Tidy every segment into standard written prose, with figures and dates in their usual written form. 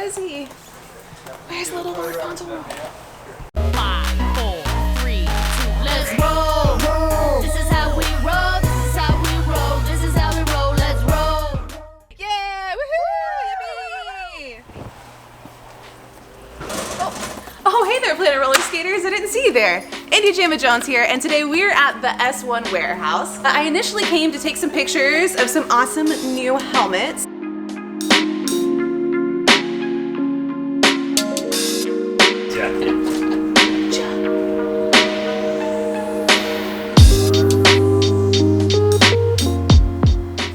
is he? Where's little Rapunzel? 5, 4, 3, 2, let's roll. This is how we roll. This is how we roll. This is how we roll. Let's roll. Yeah! Woohoo! Yippee! Oh, hey there, Planet Roller Skaters. I didn't see you there. INDY JAMMA Jones here, and today we're at the S1 warehouse. I initially came to take some pictures of some awesome new helmets.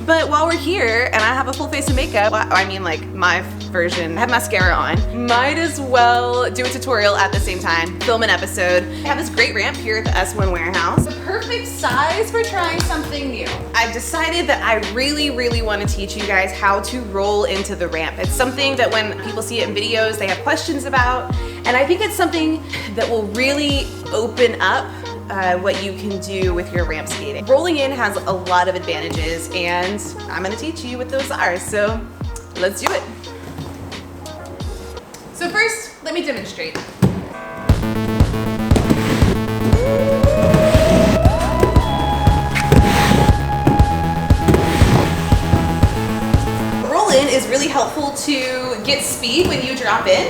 But while we're here and I have a full face of makeup, I mean like my version, I have mascara on, might as well do a tutorial at the same time, film an episode. I have this great ramp here at the S1 warehouse. The perfect size for trying something new. I've decided that I really want to teach you guys how to roll into the ramp. It's something that when people see it in videos, they have questions about. And I think it's something that will really open up what you can do with your ramp skating. Rolling in has a lot of advantages, and I'm gonna teach you what those are, so let's do it. So first, let me demonstrate. Roll-in is really helpful to get speed when you drop in,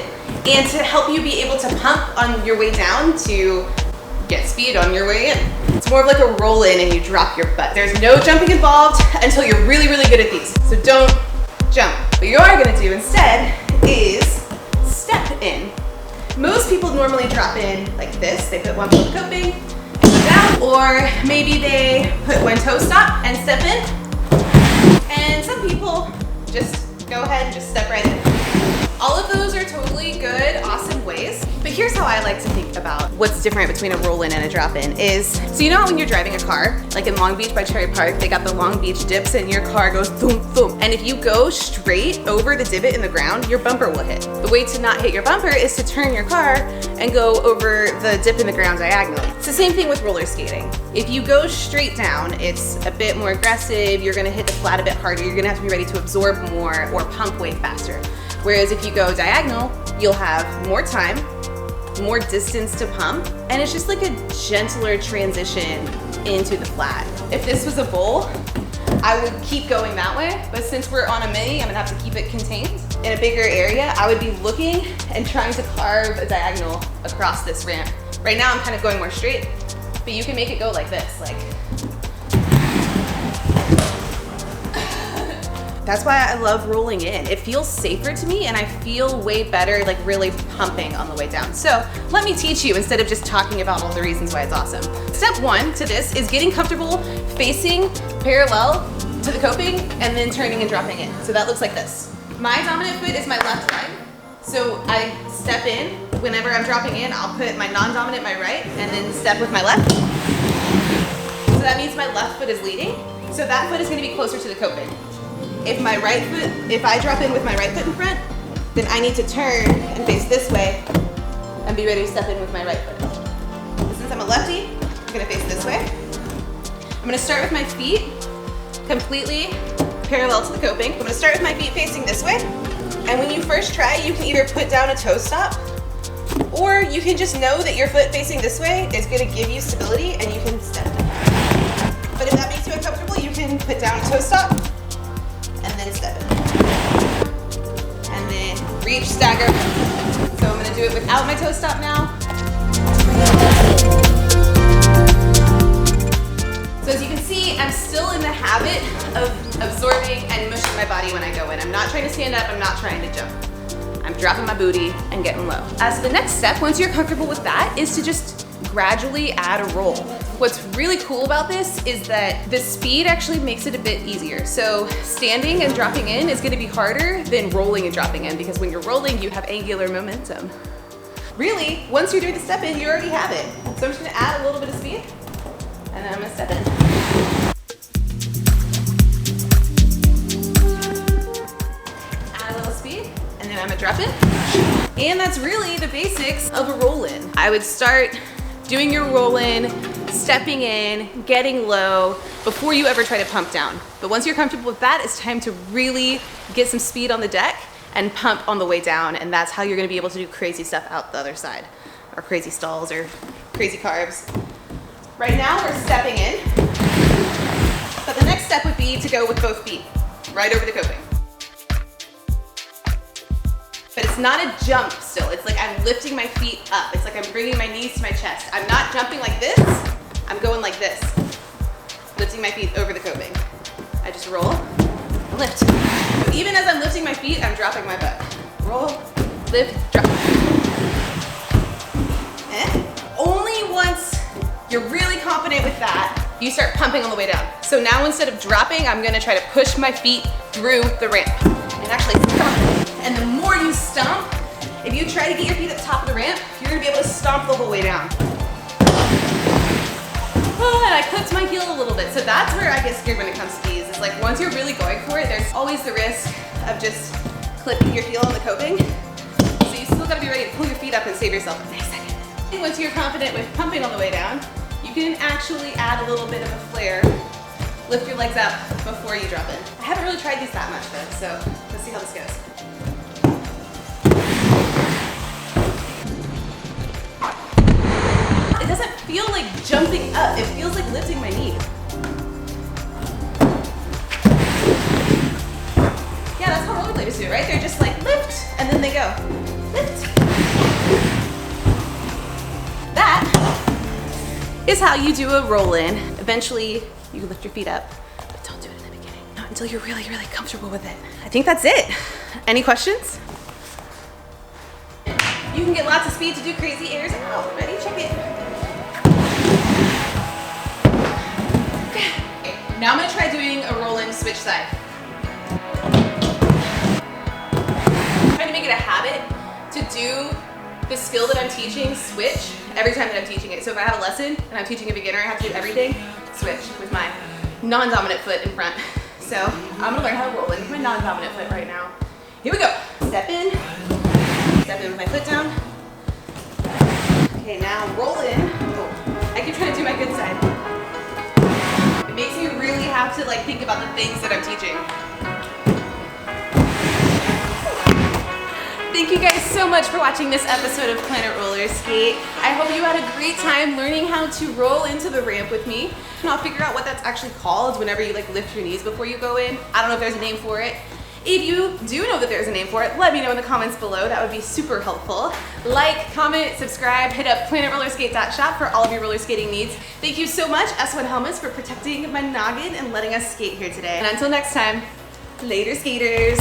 and to help you be able to pump on your way down to get speed on your way in. It's more of like a roll in and you drop your butt. There's no jumping involved until you're really good at these. So don't jump. What you are gonna do instead is step in. Most people normally drop in like this. They put one foot in the coping and go down, or maybe they put one toe stop and step in. And some people just go ahead and just step right in. All of those are totally good, awesome ways. But here's how I like to think about what's different between a roll-in and a drop-in is, so you know how when you're driving a car, like in Long Beach by Cherry Park, they got the Long Beach dips and your car goes boom, boom. And if you go straight over the divot in the ground, your bumper will hit. The way to not hit your bumper is to turn your car and go over the dip in the ground diagonally. It's the same thing with roller skating. If you go straight down, it's a bit more aggressive, you're gonna hit the flat a bit harder, you're gonna have to be ready to absorb more or pump way faster. Whereas if you go diagonal, you'll have more time, more distance to pump, and it's just like a gentler transition into the flat. If this was a bowl, I would keep going that way, but since we're on a mini, I'm gonna have to keep it contained. In a bigger area, I would be looking and trying to carve a diagonal across this ramp. Right now, I'm kind of going more straight, but you can make it go like this, like. That's why I love rolling in. It feels safer to me and I feel way better, like really pumping on the way down. So let me teach you instead of just talking about all the reasons why it's awesome. Step one to this is getting comfortable facing parallel to the coping and then turning and dropping in. So that looks like this. My dominant foot is my left leg. So I step in, whenever I'm dropping in, I'll put my non-dominant, my right, and then step with my left. So that means my left foot is leading. So that foot is gonna be closer to the coping. If I drop in with my right foot in front, then I need to turn and face this way and be ready to step in with my right foot. But since I'm a lefty, I'm gonna face this way. I'm gonna start with my feet completely parallel to the coping. I'm gonna start with my feet facing this way. And when you first try, you can either put down a toe stop, or you can just know that your foot facing this way is gonna give you stability and you can step. But if that makes you uncomfortable, you can put down a toe stop, and then step in. And then reach, stagger. So I'm gonna do it without my toe stop now. So as you can see, I'm still in the habit of absorbing and mushing my body when I go in. I'm not trying to stand up, I'm not trying to jump. I'm dropping my booty and getting low. So the next step, once you're comfortable with that, is to just gradually add a roll. What's really cool about this is that the speed actually makes it a bit easier. So standing and dropping in is gonna be harder than rolling and dropping in, because when you're rolling, you have angular momentum. Really, once you're doing the step in, you already have it. So I'm just gonna add a little bit of speed, and then I'm gonna step in. Add a little speed, and then I'm gonna drop in. And that's really the basics of a roll-in. I would start doing your roll-in, stepping in, getting low, before you ever try to pump down. But once you're comfortable with that, it's time to really get some speed on the deck and pump on the way down, and that's how you're gonna be able to do crazy stuff out the other side, or crazy stalls, or crazy carbs. Right now we're stepping in, but the next step would be to go with both feet, right over the coping. But it's not a jump still, it's like I'm lifting my feet up. It's like I'm bringing my knees to my chest. I'm not jumping like this, I'm going like this. Lifting my feet over the coping. I just roll and lift. So even as I'm lifting my feet, I'm dropping my butt. Roll, lift, drop. And only once you're really confident with that, you start pumping on the way down. So now instead of dropping, I'm gonna try to push my feet through the ramp and actually stomp. And the more you stomp, if you try to get your feet at the top of the ramp, you're gonna be able to stomp the whole way down. Oh, and I clipped my heel a little bit. So that's where I get scared when it comes to these. It's like once you're really going for it, there's always the risk of just clipping your heel on the coping. So you still gotta be ready to pull your feet up and save yourself a nice second. And once you're confident with pumping on the way down, you can actually add a little bit of a flare. Lift your legs up before you drop in. I haven't really tried these that much though, so let's see how this goes. It doesn't feel like jumping up, it feels like lifting my knee. Yeah, that's how rollerbladers do it, right? They're just like lift, and then they go. Lift. That is how you do a roll-in. Eventually, you lift your feet up, but don't do it in the beginning. Not until you're really, really comfortable with it. I think that's it. Any questions? You can get lots of speed to do crazy airs. Oh, ready? Check it. Okay, now I'm gonna try doing a roll-in switch side. I'm trying to make it a habit to do the skill that I'm teaching switch every time that I'm teaching it. So if I have a lesson and I'm teaching a beginner, I have to do everything switch with my non-dominant foot in front. So I'm gonna learn how to roll in with my non-dominant foot right now. Here we go. Step in with my foot down. Okay, now roll in. Oh, I keep trying to do my good side. It makes me really have to like think about the things that I'm teaching. Thank you guys so much for watching this episode of Planet Roller Skate. I hope you had a great time learning how to roll into the ramp with me. And I'll figure out what that's actually called whenever you like lift your knees before you go in. I don't know if there's a name for it. If you do know that there's a name for it, let me know in the comments below. That would be super helpful. Like, comment, subscribe, hit up planetrollerskate.shop for all of your roller skating needs. Thank you so much, S1 Helmets, for protecting my noggin and letting us skate here today. And until next time, later skaters.